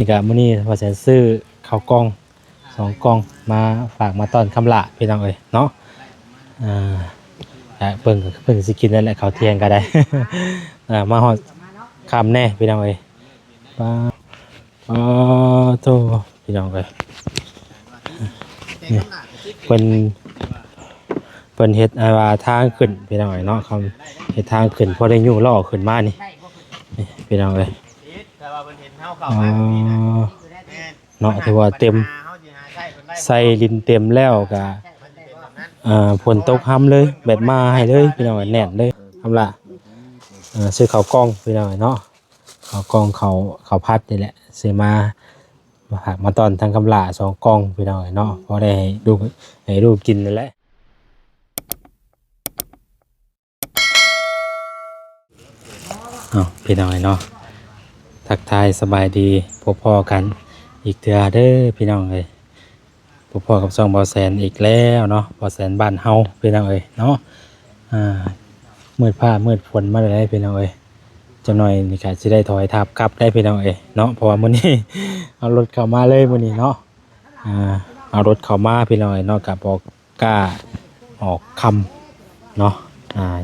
นี่ก็มื้อนี้ว่าจะซื้อข้าวกล้อง2กล่องมาฝากมาต้อนคำละพี่น้องเอ้ยเนาะเพิ่งสิกินนั่นแหละข้าวเที่ยงก็ได้ มาฮอดค่ำแน่พี่น้องเอ้ยป้าโตพี่น้องเอ้ยนี่เพิ่นเฮ็ดว่าทางขึ้นพี่น้องเอ้ยเนาะเขาเฮ็ดทางขึ้นพอได้ยู่ล้อขึ้นมานี่พี่น้องเอ้ยเนาะถือว่าเต็มใส่ดินเต็มแล้วก็ฝนตกห้ำเลยแบบมาให้เลยพี่น้องแน่นเลยทำละซื้อข้าวกล้องพี่น้องเนาะข้าวกล้องข้าวพัดนี่แหละซื้อมาตอนทางกำลา2กล้องพี่น้องเนาะพอได้ให้ลูกกินนั่นแหละพี่น้องเนาะทักทายสบายดีพอๆกันอีกเทื่อเด้อพี่น้องเอ้ยพอๆกับซองบ่อแสนอีกแล้วเนาะบ่อแสนบ้านเฮาพี่น้องเอ้ยเนาะมืดผ้ามืดฝนมาได้พี่น้องเอ้ยจังหน่อยนี่ก็สิได้ถอยทับกลับได้พี่น้องเอ้ยเนาะเพราะว่ามื้อนี้ เอารถเข้ามาเลยมื้อนี้เนาะเอารถเข้ามาพี่น้องเอ้ยเนาะก็บ่กล้าออกคำเนาะ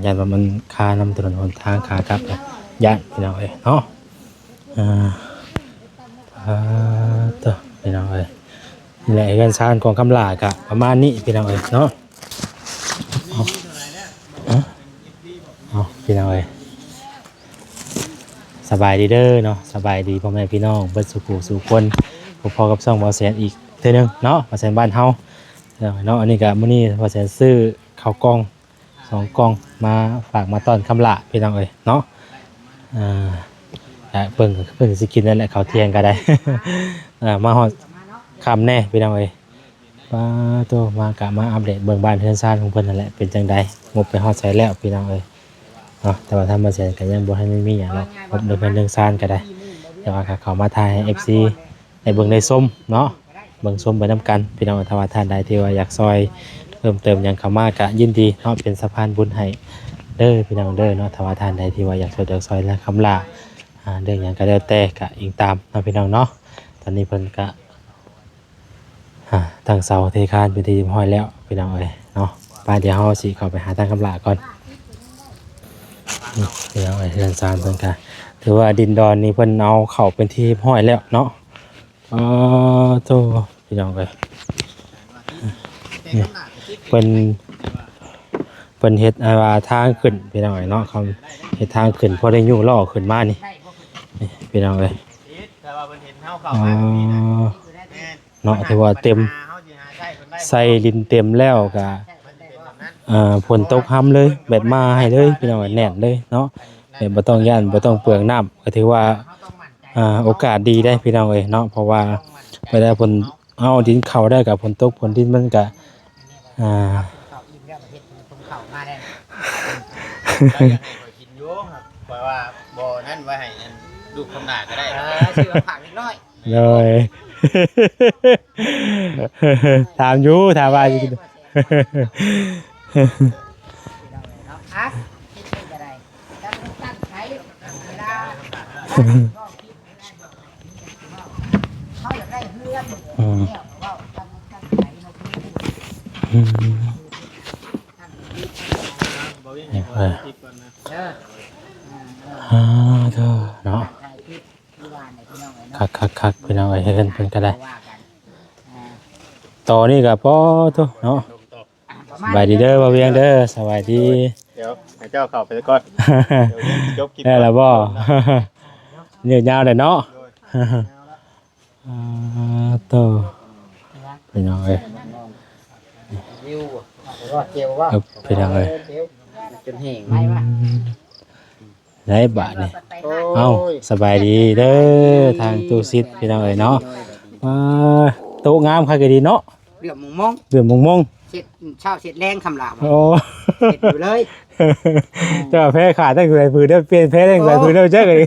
ย่านว่ามันคานำถนนหนทางขากลับย่านพี่น้องเอ้ยเนาะต่อพี่น้องเอ้ยนี่แหละเงินชานของคำลากะประมาณนี้พี่น้องเอ้ยเนาะพี่น้องเอ้ยสบายดีเด้อเนาะสบายดีพ่อแม่พี่น้องเบิดสุขสู่คนพอกับช่องบ่อแสนอีกเท่านึงเนาะบ่อแสนบ้านเฮาเนาะอันนี้ก็มื้อนี้บ่อแสนซื้อข้าวกล้อง2กล่องมาฝากมาต้อนคำละพี่น้องเอ้ยเนาะเพิ่งสิกินนั่นแหละข้าวเที่ยงก็ได้ มาฮอดค่ำแน่พี่น้องเอ้ยป้าโตมาอัปเดตเบิ่งบ้านเรือนซ่านของเพิ่นนั่นแหละเป็นจังได๋งบไปฮอดไสแล้วพี่น้องเอ้ยเนาะแต่ว่าถ้ามาเสร็จก็ยังบ่ทันมีหยังหรอกงบเบิ่งเรื่องซ่านก็ได้แต่ว่าเขามาถ่ายให้ FC ให้เบิ่งได้ส้มเนาะเบิ่งส้มไปนํกันพี่น้องถ้าว่าท่านใดที่ว่าอยากซอยเพิ่มเติมหยังเข้ามาก็ยินดีเนาะเป็นสะพานบุญให้เด้อพี่น้องเด้อเนาะถ้าว่าท่านใดที่ว่าอยากซอยและคำลาเรื่องหยังก็แล้วแต่ก็อิงตามเนาะพี่น้องเนาะตอนนี้เพิ่นก็ตั้งเสาเทคานเป็นที่เรียบร้อยแล้วพี่น้องเอ้ยเนาะไปเดี๋ยวเฮาสิเข้าไปหาทางคำลาก่อนพี่น้องเอ้ยเรือนซานเพิ่นก็ถือว่าดินดอนนี่เพิ่นเอาเข้าเป็นที่เรียบร้อยแล้วเนาะโตพี่น้องเอ้ยนี่เพิ่นเฮ็ดว่าทางขึ้นพี่น้องเอ้ยเนาะเขาเฮ็ดทางขึ้นพอได้ยู่ล้อขึ้นมานี่พี่น้องเอ้ยเนาะถือว่าเต็มใส่ดินเต็มแล้วก็ฝนตกห้ำเลยแบบมาให้เลยพี่น้องแน่นเลยเนาะแบบบ่ต้องย่านบ่ต้องเปลืองน้ำก็ถือว่าโอกาสดีได้พี่น้องเอ้ยเนาะเพราะว่าเวลาฝนเอาดินเข้าได้กับฝนตกฝนดินมันก็กินอยู่ครับเพราะว่าบ่อนั่นไว้ให้ลูกคำหน้าก็ได้ชื่อผักนิดน้อยเลยถามอยู่ถามว่าจะกินเนาะคักพี่น้องไอ้เฮ็ดเพิ่นก็ได้ต่อนี่ก็พอโตเนาะสบายดีเด้อบ่เวียงเด้อสบายดีเดี๋ยวให้เจ้าเข้าไปก่อนเดี๋ยวจบคลิปได้แล้วบ่เนี่ยยาวได้เนาะโตพี่น้องเอ้ยพี่น้องเอ้ยจนแห้งได้บาทนี่เอ้าสบายดีเด้อทางตู้ซิดพี่น้องเอ้ยเนาะโต๊ะงามคักดีเนาะเดือดมงเสร็จเช้าเสร็จแรงคำลาบโอ้เสร็จอยู่เลยเจ้าแพ้ขาดตั้งแต่พื้นเด้อเปลี่ยนแพ้ตั้งแต่พื้นเด้อจักเลย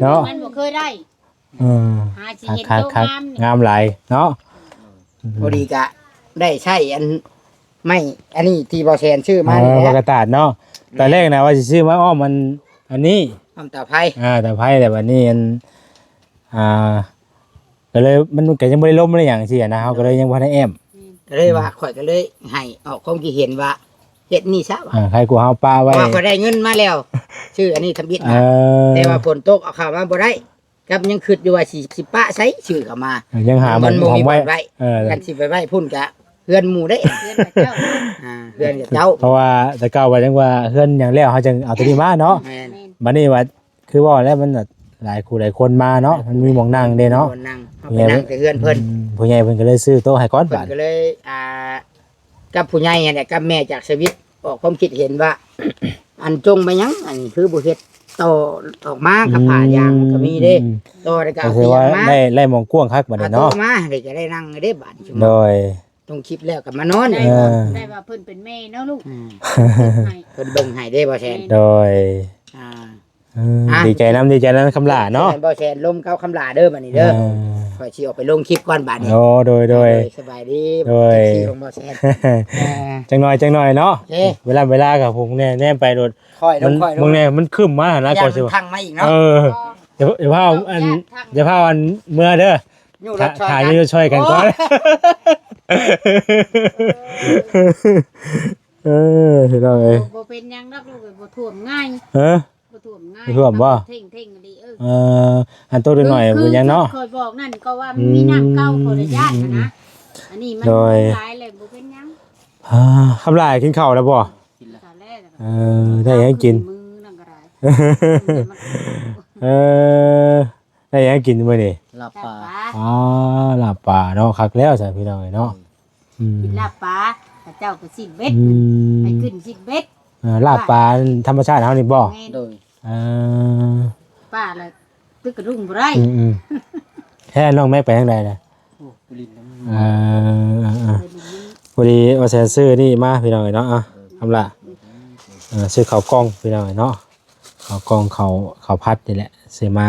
เนาะมันบ่เคยได้หาสิเห็นโตงามหลายเนาะพอดีกะได้ใช่ไม่อันนี้ที่บอแซนชื่อมาเนี่ยกระตาดเนาะตอนแรกนะว่าจะซื้อมาอ้อมมันอันนี้ น้ำตาไผ่ แต่ไพ่แต่วันนี้อันก็เลยมันก็ยังบ่ได้ล้มอะไรอย่างซี่นะเฮาก็เลยยังบ่ได้แอม ก็เลยว่าข่อยก็เลยให้ออกความคิดเห็นว่าเฮ็ดนี่ซะว่า ใครกูเฮาป้าไว้ ว่าก็ได้เงินมาแล้วชื่ออันนี้ทำบิดนะแต่ว่าฝนตกเอาเข้ามาบ่ได้กับยังคิดอยู่ว่าสิปะใช้ชื่อเข้ามา ยังหามัน บ่ ของ มีบ่ ไว้ ไว้ เออ กันสิไปไว้พุ่นกะเพื่อนหมู่ได้ เพื่อนกับเจ้า เพื่อนกับเจ้า เพราะว่าแต่เก่าว่าจังว่าเฮือนอย่างแล้วเฮาจึงเอาตัวนี้มาเนาะ แม่น บัดนี้ว่าคือว่าแล้วมันหลายคู่หลายคนมาเนาะมันมีหม่องนั่งเด้เนาะ คนนั่งเอาไปนั่งแต่เพื่อนเพิ่น ผู้ใหญ่เพิ่นก็เลยซื้อโต๊ะให้ก่อน เพิ่ บาน ด ก็เลยกับผู้ใหญ่เนี่ยกับแม่จากสวิตออกความคิดเห็นว่า อันจงไปยังอันนี้คือบ่เฮ็ดต่อออกมากับผ่ายางมันก็มีเด้ต่อแล้วก็ ก็ เอา คือ เตีย ว่าง มา ได้หมองกว้างคักบัด เอา นี้ โต๊ะ เนาะ มาเดี๋ยวจะได้นั่งได้บาดชั่วโม โด ง ย ตรงคลิปแล้วก็มานอน ได้ เอ ว่า อ ได้ว่าเพิ่นเป็นแม่เนาะลูก อืม ให้ เพิ่นเบิ่งให้ได้บ่แซน โดย อ่า ดีใจน้ำคำหลาเนาะ บ่แซนลมเก้าคำลาเด้อบัดนี้เด้อข่อยสิออกไปลงคลิปก่อนบาดนี้ โอ้โดย สบายดี โดย ที่ของบ่แซน จังหน่อยเนาะ เอ๊ะ เวลากับผมแน่ไปรถ ค่อยล มัน งค่อยล มึ ง งเนี่ยมันขึ้นมานะ ย่า ก่อน ง สิ มันพังมาอีกเนาะ เออเดี๋ยวพาอันเมื่อเด้อ อยู่รถช่วย ถ่าย กัน นี่ช่วยกันก่อนเห็นไหม บ่เป็นหยังดอกลูกบ่ท่วมง่าย เออ บ่ท่วมง่าย บ่ท่วมบ่ เท่งๆดีอันโตดูหน่อยเป็นยังเนาะ เคยบอกนั่นก็ว่ามันมีน้ำเก่าขออนุญาตนะอันนี้มัน โดย หลายเลยบ่เป็นหยัง คำลายกินข้าวแล้วบ่ ตอนแรก ได้ยังกิน มือนั่นก็ได้ ได้ยังกินมื้อนี้ หลับ ลา ป่า บปลา อ๋อลาบป่าเนาะคักแล้วจ้ะพี่น้องเนาะ กินลาบปลาแต่เจ้าก็สิ้นเบ็ดไปขึ้นสิ้นเบ็ด ลาบปลาธรรมชาติเฮานี่บ่ แม่น โดย ป้าเลยตึกกระดุงบ่ได้ แค่น้องแม่ไปทางใดน่ะ โอ้บุรินทร์น้ำ พอดีว่าแซนซื้อนี่มาพี่น้องเนาะทำละซื้อข้าวกล้องพี่น้องเนาะข้าวกล้องข้าวพัดนี่แหละซื้อมา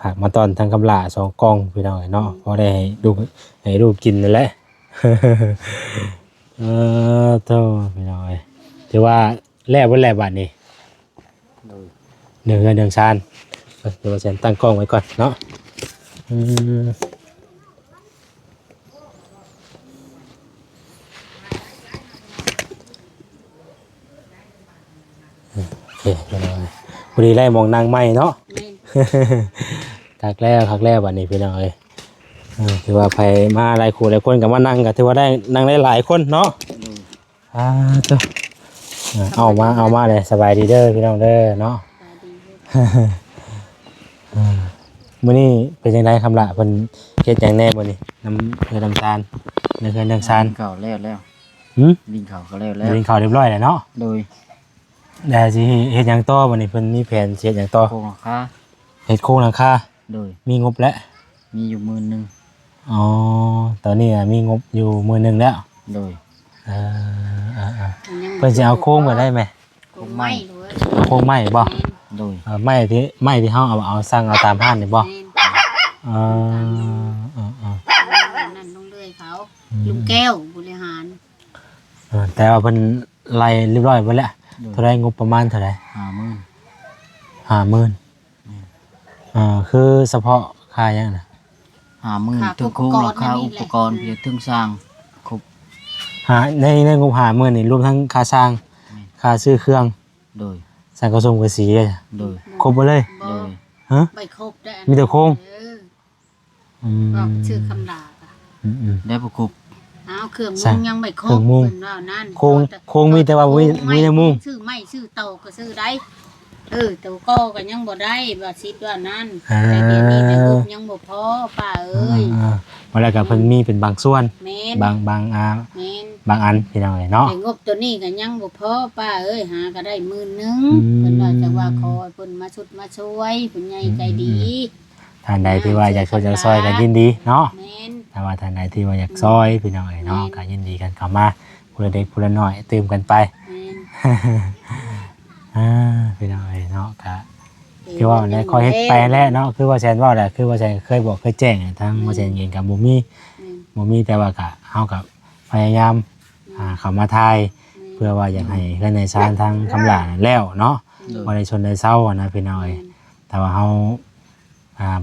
ผักมาตอนทางกำลา2กล้องพี่น้องเนาะพอได้ให้ลูกกินนั่นแหละโตพี่น้องถือว่าแลกบ่แลกบาทนี่เดือนชานเดี๋ยวแซนตั้งกล้องไว้ก่อนเนาะโอเคพอดีไล่มองนางไม้เนาะ แม่น คักแล้วบัดนี้พี่น้องเอ้ยถือว่าไปมาหลายคู่หลายคนกับมานั่งก็ถือว่าได้นั่งได้หลายคนเนาะจ้ะเอามาเลยสบายดีเด้อพี่น้องเด้อเนาะ ตาดีเด้อ มื้อนี้เป็นจังไดคำละเพิ่นเฮ็ดหยังแน่มื้อนี้น้ำตาลเนื้อน้ำตาล เก่าแล้ว หึ ลิงเขาก็แล้ว กินข้าวเรียบร้อยแล้วเนาะ โดย แต่สิเฮ็ดหยังต่อมื้อนี้เพิ่นมีแผนสิเฮ็ดหยังต่อ โครงค่า เฮ็ดโครงหลังคา โดย มีงบแล้ว มีอยู่10,000 อ๋อตอนนี้มีงบอยู่มื้อนึงแล้ว โดย เพิ่นสิเอาโครงมาได้ไหม โคงไม้เลย โครงไม้บ่ โดย ไม้ที่เฮาเอาสั่งเอาตามห้านนี่บ่ แม่น อ๋อ นั่นลงเลยเขาลุงแก้วบริหาร แต่ว่าเพิ่นไล่เรียบร้อยเบิดแล้วเท่าไรงบประมาณเท่าไหร่ 50,000 50,000คือเฉพาะค่าหยังน่ะ 50,000ถึงโครงราคาอุปกรณ์เพียงถึงสร้างครบ ในงบ50,000นี่รวมทั้งค่าสร้างค่าซื้อเครื่อง โดย สร้างกระทรวงภาษี โดย ครบหมดเลย บ่ โดย ฮะ ไปครบได้ มีแต่โครง อืม ก็ชื่อคำลาค่ะ อืม ได้ประกบ เอาเครื่อง สั่ มุ ง งยังไม่คร เครื่ บ องมุง เพิ่นว่านั่น โครงมีแต่ว่ามีแต่มุง ชื่อไม้ชื่อเตาก็ชื่อได้ตัวก็ยังบ่ได้ว่าซิดว่านั่นแต่เดี๋ยวนี้ในกลุ่มยังบ่พอป้าเอ้ย มาแล้วก็เพิ่นมีเป็นบางส่วน แม่น บาง แม่น บางอันพี่น้องเนาะ แต่งบตัวนี้ก็ยังบ่พอป้าเอ้ยหาก็ได้10,000 อืม เพิ่นว่าจะว่าขอให้เพิ่นมาชุดมาช่วยเพิ่นใหญ่ใจดี ท่านใดที่ว่าอยากช่วยซอยก็ยินดีเนาะ แม่น ถ้าว่าท่านใดที่ว่าอยากซอยพี่น้องเนาะก็ยินดีกันเข้ามาผู้ละเด็กผู้ละน้อยตื่มกันไป แม่น พี่น้องเนาะก็คือว่าได้คอยเฮ็ดไปแล้วเนาะคือว่าแซนว่าแหละคือว่าแซนเคยบอกเคยแจ้งให้ทางว่าแซนเองกับบ่มีแต่ว่าก็เฮากับพยายามเข้ามาทายเพื่อว่าอยากให้เพื่อนในชานทางคำหลาแล้วเนาะ บ่ได้ชนได้เศร้าอะนะพี่น้อยแต่ว่าเฮา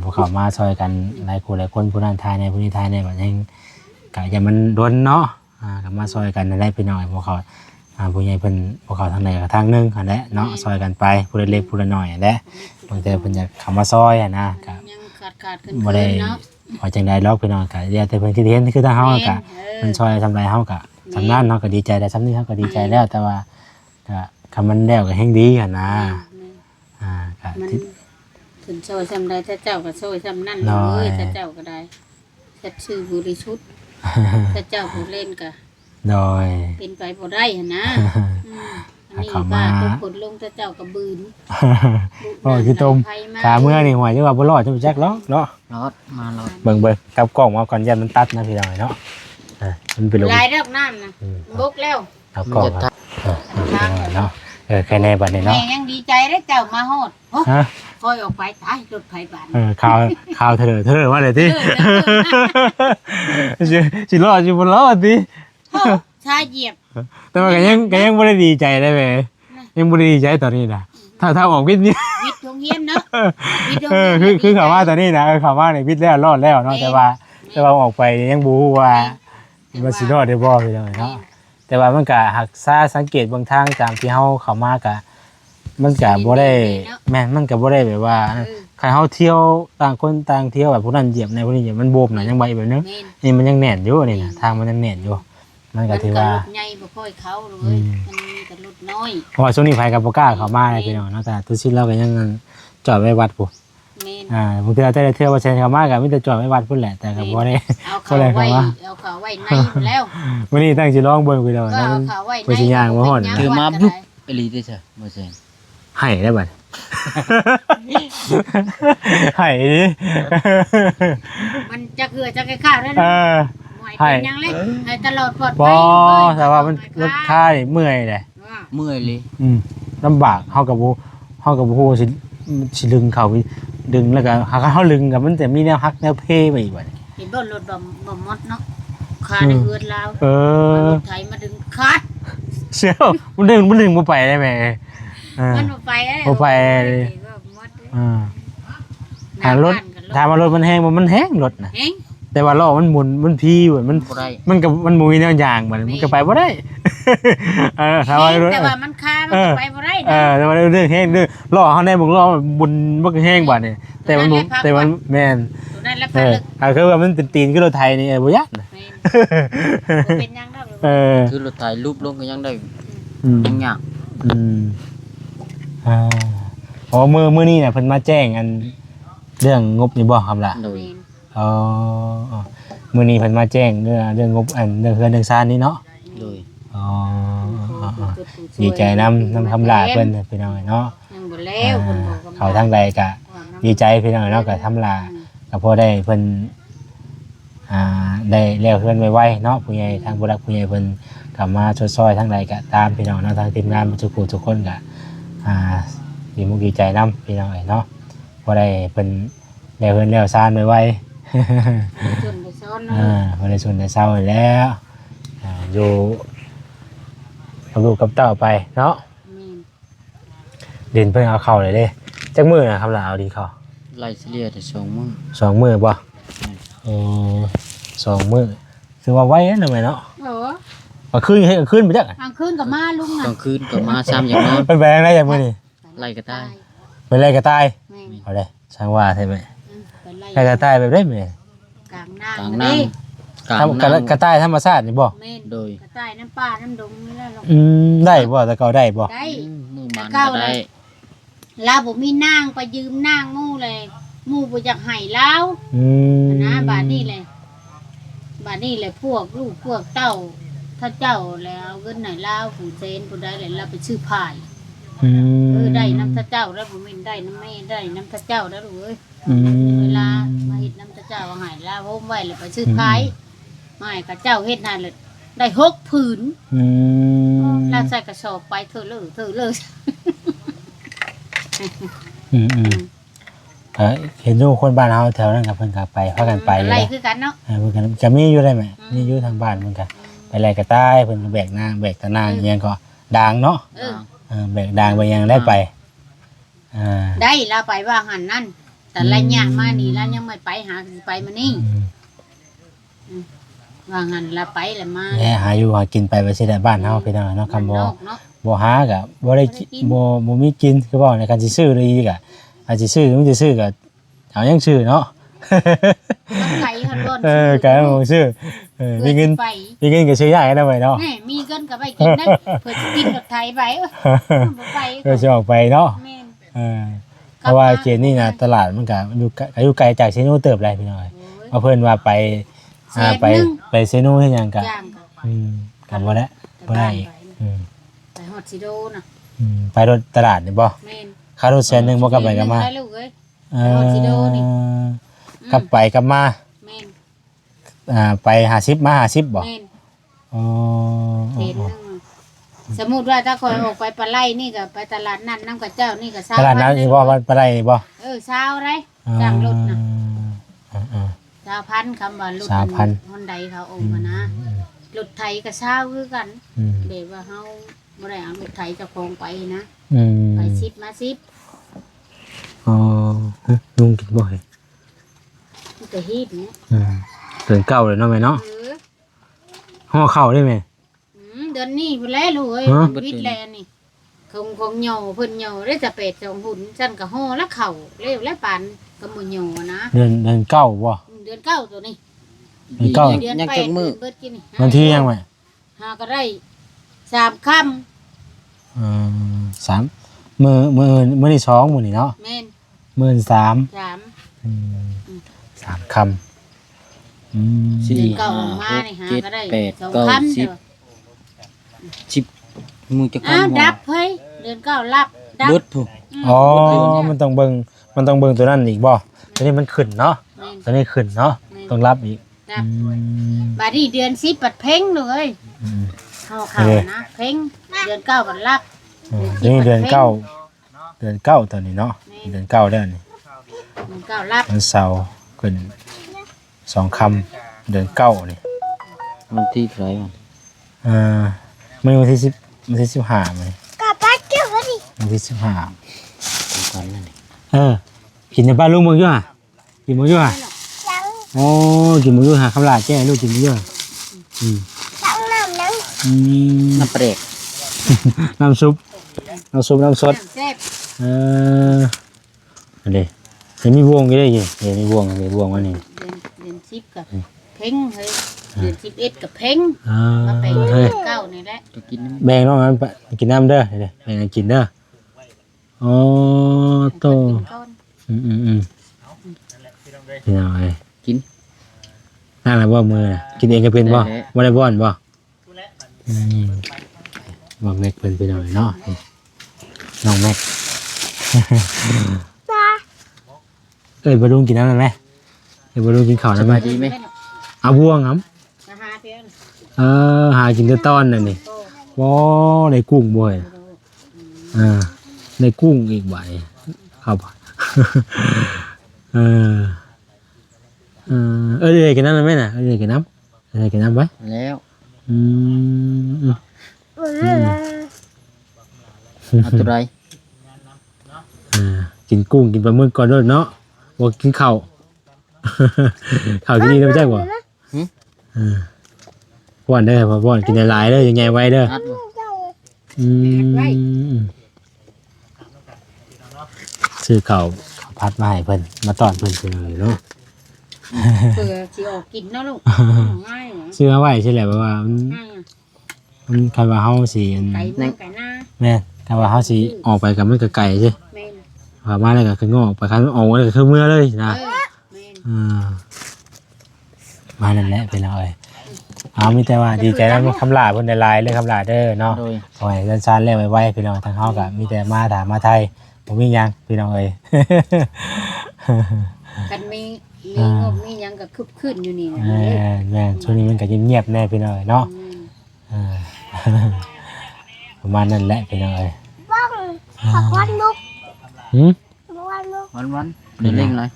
พวกเขามาซอยกันหลายคนหลายคนผู้นั้นทายในผู้นี้ทายในแบบยังกะอย่ามันโดนเนาะก็มาซอยกันได้พี่น้อยพวกเขาผู้ใหญ่เพิ่นพวกเขาทางใดก็ทางนึงหั่นแหละเนาะซอยกันไปผู้เล็กผู้น้อยหั่นแหละบางทีเพิ่นอยากเข้ามาซอยนะก็ ยังขาดขึ้น บ่ได้ เนาะ ว่าจังใดหรอกพี่น้องก็แล้วแต่เพิ่นคิดเห็นคือถ้าเฮาก็เพิ่นซอยทำไรเฮาก็สำนั้นเนาะก็ดีใจได้สำนี้เฮาก็ดีใจแล้วแต่ว่าก็คำมันแล้วก็แฮงดีหั่นนะก็ มัน ที่ ถึงโซ่ซ้ำใดถ้าเจ้าก็โซ่ซ้ำนั่น น้อย เลยถ้าเจ้าก็ได้ชัดชื่อบริสุทธิ์ถ้าเจ้าผู้เล่นก็ โดย เป็นไปบ่ได้หั่นนะอันนี้ เข้า ว่า มา ทุกคนลงถ้าเจ้าก็บืน โอ้ยคือต้มขาเมื่อนี่หวยจังว่าบ่รอดจังจักหรอกเนาะ รอดมารอด เบิ่งกับกล้องมาก่อนยันมันตัดนะพี่น้องเนาะมันเป็นลม ลายดอกน้ำนะบกแล้ว เอากล้องครับเนาะแค่ในบัดนี้ แม่ เนาะ ยังดีใจได้เจ้ามาฮอดโอ้ ฮะ คอยออกไปตายรถไฟบาน ข่าวเธอว่าเลยติสิรอดสิบ่รอดติ ชาเหยียบ แต่ว่าก็ยังบ่ได้ดีใจได้แหมยังบ่ได้ดีใจตอนนี้นะถ้าออกวิทย์นี่ วิทย์โรงเรียนเนาะวิทย์โรง คือ เรียน เขาว่าตอนนี้นะเขาว่าในวิทย์แล้วรอดแล้วเนาะแต่ว่าออกไปยังบ่ฮู้ว่ามันสิรอดได้บ่พี่น้องเนาะแต่ว่ามันก็หักษาสังเกตบางทางตามที่เฮาเข้ามาก็มันก็บ่ได้แม่นมันก็บ่ได้แบบว่าใครเฮาเที่ยวต่างคนต่างเที่ยวแบบผู้นั้นเหยียบในผู้นี้เหยียบมันโบบน่ะยังใบแบบนึง แม่น นี่มันยังแน่นอยู่นี่นะทางมันยังแน่นอยู่มันก็ถือว่า รถใหญ่บ่ค่อยเข้าเลยมันมีแต่รถน้อย เพราะว่าช่วงนี้ไผก็บ่กล้าเข้ามาเลยพี่น้องเนาะแต่ตุชินเราก็ยังจอดไว้วัดพุ่น แม่น บางเทื่อแต่ละเทื่อว่าเชิญเข้ามาก็มีแต่จอดไว้วัดพุ่นแหละแต่ก็บ่ได้ เอาเขาไว้เอาเขาไว้ในอยู่แล้ว วันนี้ตั้งสิลองเบิ่งพี่น้อง ก็ นะ เอา มัน เขาไว้ใน ไปสิย่างบ่ฮอด เป็นหยัง คือมา วัดก็ บุก ได้ ไปลีได้ซะบ่แซง ให้ได้บัด ให้ดิ มันจะเกลือจะข้าวได้ เอ นะ อ หมวยเป็นหยังเลยให้ตลอดปลอด บ่ ภัยลูกเอ้ย แต่ว่ามันรถค่านี่เมื่อยแหละ ว่า เมื่อยเลย ลำบากเฮากับบ่ฮู้สิดึงเขาดึงแล้วก็เฮาดึงกับมันจะมีแนวฮักแนวเพไปอีกบัด เห็นบ่รถบ่มดเนาะขาในเฮือนลาว เออ รถไถมาดึงขาด เชี่ยวมันดึงบ่ไปได้แหม มันบ่ไปเอ้ย บ่ไป ว่าหมดเลย ถ้ารถถ้ามารถมันแห้งมันแห้งรถน่ะ เฮ้ง แต่ว่าล้อมันหมุนมันพีอยู่มัน บ่ได้ มันมุยแนวยางมันก็ไปบ่ได้ ถ้าว่า แต่ว่ามันคามันก็ไปบ่ได้นะ แต่ว่าเรื่องแห้งเรื่องล้อเฮาได้บ่ล้อบุญบ่แห้งบัดนี่แต่มันแม่น ตัวนั้นแล้วพักลึก คือว่ามันเป็นตีนคือรถไทยนี่บ่ยักน่ะ แม่นบ่เป็นหยังดอก คือรถถ่ายรูปลงก็ยังได้ อืม ยังยาก อ๋อมื้อนี้น่ะเพิ่นมาแจ้งอันเรื่องงบนี่บ่ครับล่ะ โดย อ๋อมื้อนี้เพิ่นมาแจ้งเรื่องงบอันเรื่องเฮือนเรื่องซ่านนี่เนาะ โดย อ๋อดีใจนำคำลาเพิ่นพี่น้องเนาะ ยังบ่แล้วเพิ่นบอกกับ เขาทางใดก็ดีใจพี่น้องเนาะก็ทำลาก็พอได้เพิ่นได้แล้วเฮือนไวๆเนาะผู้ใหญ่ทางผู้รักผู้ใหญ่เพิ่นกลับมาช่วยซอยทางใดก็ตามพี่น้องเนาะทางทีมงานทุกผู้ทุกคนก็ดีมุกดีใจนำพี่น้องเนาะพอได้เพิ่นแล้วเฮือนแล้วซ่านไวๆ จนไปซ้อน พอได้ชวนได้เศร้าแล้วอยู่กับลูกกับเต้าไปเนาะ นี่ ดินเพิ่งเอาเข่าเลยเด้จักมือนะครับล่ะเอาดินเข่า ไล่เฉลี่ยแต่2มื้อ 2 มือบ่2 มือคือว่าไว้นั่นไหมเนาะ โอ้ ว่าขึ้นไปจัก กลางคืนก็มาลุง ก น่ะ ลางคืนก็มาซ้ำอย่างนอน เป็นแบงได้อย่างมื้อนี่ ไล่ก็ได้ ไปไล่กระต่าย แม่น เอาเลยช่างว่าใช่ไหม ไปไล่ ไล่กระต่ายแบบได้ไหม กลางน้ำ กลาง นี่ น้ำกลาง กระ น้ำ ต่ายธรรมชาตินี่บ่ แม่น โดย กระต่ายน้ำป่าน้ำดงนี่แหละลูก ได้บ่แต่เก่าได้บ่ ได้ มือมันก็ได้ ลาวบ่มีนางไปยืมนางหมู่เลยหมู่บ่อยากให้ลาว นะบาดนี้เลยพวกลูกพวกเต้าถ้าเจ้าแล้วเงินไหนลาวผู้เซนผู้ใดเลยเราไปซื้อผ้าได้น้ำท่าเจ้าแล้วบ่แม่นได้น้ำแม่ได้น้ำท่าเจ้าแล้วลูกเอ้ยเวลามาเฮ็ดน้ำท่าเจ้าว่าให้ลาวโฮมไว้แล้วไปซื้อขายไม่กับเจ้าเฮ็ดนั่นเลยได้6ผืนแล้วใส่กระสอบไปเธอเลยเห็นอยู่คนบ้านเฮาแถวนั้นกับเพิ่นก็ไปพากันไปอยู่ อะไร แล้ว คือกันเนาะ เพิ่นก็จะมีอยู่ได้ไหมมีอยู่ทางบ้านเพิ่นก็ไปไล่กระต่ายเพิ่นก็แบกนางแบกตะนางอิหยังก็ด่างเนาะแบกด่างไปยังได้ไป ได้เราไปว่าหันนั่นแต่ระยะมานี่แล้วยังไม่ไปหาไปมานี่ว่าหันเราไปแล้วมา แหหาอยู่หากินไปไว้สิได้บ้านเฮาพี่น้องเนาะคำบ่บ่หาก็บ่ได้บ่มีกินคือบ่ในการสิซื้อเลยอีกอ่ะอาจสิซื้อมันสิซื้อก็เอายังซื้อเนาะ ไก่หันบน ไก่บ่ซื้อมีเงินก็ซื้อยากได้ไว้เนาะ แม่มีเงินก็ไปกินนะเพื่อจะกินกับไทยไปไป ก็สิออกไปเนาะ แม่น เพราะว่าเจนี่นะตลาดมันก็อยู่ไกลจากเซโนเติบได้พี่น้อยเอาเพิ่นว่าไปเซโนเฮ็ดหยังก็ ย่าง ก็บ่ได้บ่ได้อืม ไปฮอดซิโดนะ ไปรถตลาดนี่บ่ แม่น ค่ารถแสนนึงบ่กลับไปกลับมา ไปลูกเอ้ย ฮอดซิโดนี่ กลับไปกลับมา แม่น ไป50มา50บ่ แม่น อ๋อ เห็นนึงสมมุติว่าถ้าคอยออกไปปลาไหลนี่ก็ไปตลาดนัดน้ำกับเจ้านี่ก็ ตลาดนั้นนี่บ่ว่าไปได้นี่บ่ เช้าไรจ้างรถนะ อ่า ชาวพันคำว่ารถ 3,000 ฮอนไดเขาเอามานะรถไทยก็เช้าคือกันเดี๋ยวว่าเฮาบ่ได้เอารถไทยเจะคงไปนะไปซิปมาซิป อ๋อลุงกินบ่เฮ้ย มันก็ฮีดเนี่ย เดือนเก่าเลยเนาะแม่เนาะห่อข้าวได้ไหม เดือนนี้พุ่นแล้วลูกเอ้ย ฮะ วิทย์แลนนี่คงเหย่อเพิ่นเหย่อได้จะเป็ดจองหุ่นซั่นก็ห่อแล้วเข่าเร็วแล้วปานก็บ่เหย่อนะ เดือนเก้าบ่ เดือนเก้าตัวนี้ เดือนเก้า เดือน ยัง แป จั ด กมื้อ เบิดกินนี่ วันที่ยังไง หาก็ได้3ค่ำ สามมื้อที่2มื้อนี่เนาะ แม่น มื้อที่สาม 3 สามคำ สี่ เดือนเก้าออกมานี่หาก็ได้ เจ็ด สอง แปด ค่ำ เก้าสิบ 10มึงจะ อ้าว คำ ดับเฮ้ยเดือนเก้ารับดับ เบิดผู้ อ๋อมันต้องเบิ่งตัวนั้นอีกบ่ตัวนี้มันขึ้นเนาะ แม่น ตัวนี้ขึ้นเนาะต้องรับอีก ดับบัดนี้เดือน10ปัดเพ่งเลยเฮาเข้านะเพ่งเดือนเก้าบัดรับ นี่เดือนเก้าตัวนี้เนาะเดือนเก้าแล้วนี่ เดือนเก้ารับ วันเสาร์ขึ้น2ค่ำเดือนเก้านี่ วันที่เท่าไหร่วะ ไม่วันที่15มั้ย กับปัดเจ้าดิ วันที่15 ก่อนนั่นนี่ กินในบ้านลุงมึงอยู่อ่ะกินมึงอยู่อ่ะโอ้กินมึงอยู่หาคำลาแจ้ลูกกินมึงอยู่น้ำเปรก น้ำซุปน้ำสด แซ่บ อันนี้เห็นมีวงก็ได้ยังเห็นมีวงวันนี้ เดือน10กับเพ่งเฮ้ยเดือน11กับเพ่งมาไป เฮ้ เดื ย อนเก้านี่แหละ จะกิน แบ่งน้องมันกินน้ำเด้อเดี๋ยวแบ่งกันกินเด้ออ๋อโต ก้อน พี่น้องไอ้ กิน นั่งแล้วบ่มือน่ะกินเองก็เป็นบ่บ่ได้บ่อนบ่บ่แม็กเป็นพี่น้องเนาะน้องแม็กบ่ลุงกินน้ำได้ไหมบ่ลุงกินข้าวได้ไหม ดีไหม เอาบ่วงครับ นะฮะเพียง หากินแต่ตอนน่ะนี่ โต บ่ได้กุ้งบ่อยได้กุ้งอีกใบครับเดี๋ยวกินน้ำได้ไหมน่ะเดี๋ยวกินน้ำไว้ แล้ว เอา ตัวไร กินกุ้งกินปลาหมึกก่อนด้วยเนาะบ่กินข้าว ข้าวกินดีแล้วใช่บ่ป้อนเด้อป้อนกินหลายๆเด้อยังไงไว้เด้อ อัดบ่ ซื้อข้าวพัดมาให้เพิ่นมาต้อนเพิ่นเลยเนาะ เผื่อสิออกกินเนาะลูกง่ายเหรอ ซื้อมาไว้ใช่แหละเพราะว่ามัน ง่ายอ่ะ มันคันว่าเฮาสิ ไก่เมืองไก่หน้า แม่นคันว่าเฮาสิออกไปกับมันก็ไกลใช่ แม่น พามาแล้วก็คืองอกไปคันออกแล้วก็คือเมื่อเลยนะ แม่น มานั่นแหละเป็นอะไรมีแต่ว่าดีใจแล้วคำลาเพิ่นได้หลายเรื่องคำลาเด้อเนาะ โดย ขอให้เดินซานแล้วไว้พี่น้องทางเฮาก็มีแต่มาถามมาไทยบ่มีหยังพี่น้องเอ้ย กันมีงบมีหยังก็คึบขึ้นอยู่นี่นะ แม่ช่วงนี้มันก็เงียบๆแน่พี่น้องเอ้ยเนาะประมาณนั้นแหละพี่น้องเอ้ย ผักวันลูก หืม วันเร่งๆหน่อย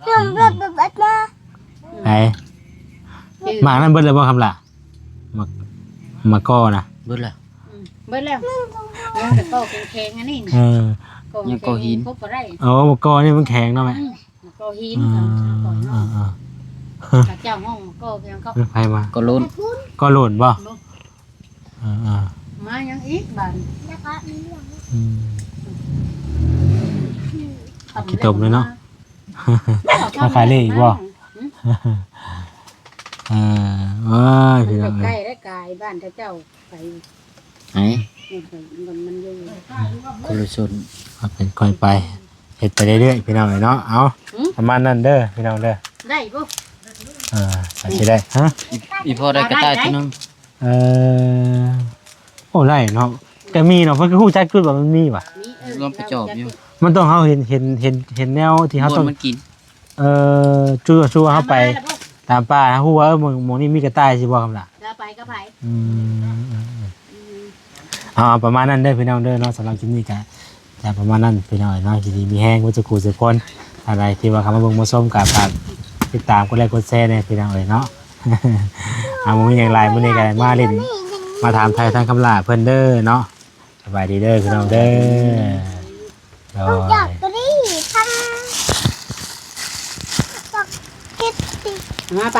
เรื่องแบบแบบนะ ไอ้หมากนั่นเบิดเลยบ่คำล่ะหมากก้อนะ เบิดแล้ว เบิดแล้ว แต่ก็แข็งๆอันนี้ เออ ก็หินพบบ่ได้ โอ้มะกอนี่มันแข็งเนาะแม่ ก็หิน อ่า ก่อน อ่า เนาะ อ่า กับเจ้าห้องก็เพียงก็ ไปมา ก็ลุ้น ก็หล่นบ่อ่าอ่า มายังอีกบ้าน แล้วก็มีเรื่อง อืม ขี้ตมเลยเนาะ มาขายเลขอีกบ่ อ่าว้ายพี่น้อง ใก เอ้ ล้ ย ได้กายบ้านเจ้าไป ไหน มันอยู่ คนละชน เอาเป็นค่อยไปเฮ็ดไปเรื่อยๆพี่น้องเอ้ยเนาะเอาประมาณนั้นเด้อพี่น้องเด้อ ได้บ่ อาจจะได้ฮะ อีพ่อได้กระต่ายตัวนึง เออโอ้ได้เนาะก็มีเนาะเพิ่นก็ฮู้จักคือว่ามันมีว่ะ ลองไปจอบอยู่ มันต้องเฮาเห็นแนวที่เฮา บ ต้อน ง มันกิน ชั่วเฮาไปตามป่าฮู้ว่าหม้องนี้มีกระต่ายสิบ่คำล่ะ จะไปก็ไป อืมเอาประมาณนั้นเด้อพี่น้องเด้อเนาะสำหรับคลิปนี้ก็จะประมาณนั้นพี่น้องเนาะยินดีมีแห้งว่าจะกูสุกคนอะไรที่ว่าคำว่าเบิ่งมาส้มกับฝากติดตามกดไลค์กดแชร์เนี่ยพี่น้องเอ้ยเนาะ เอาบ่มีอย่างไรมื้อนี้ก็มาเล่นมาถามไทยทางคำลาเพิ่นเด้อเนาะสบายดีเด้อพี่น้องเด้อ อยากตัวนี้ทำปักเก็ตติ มาไป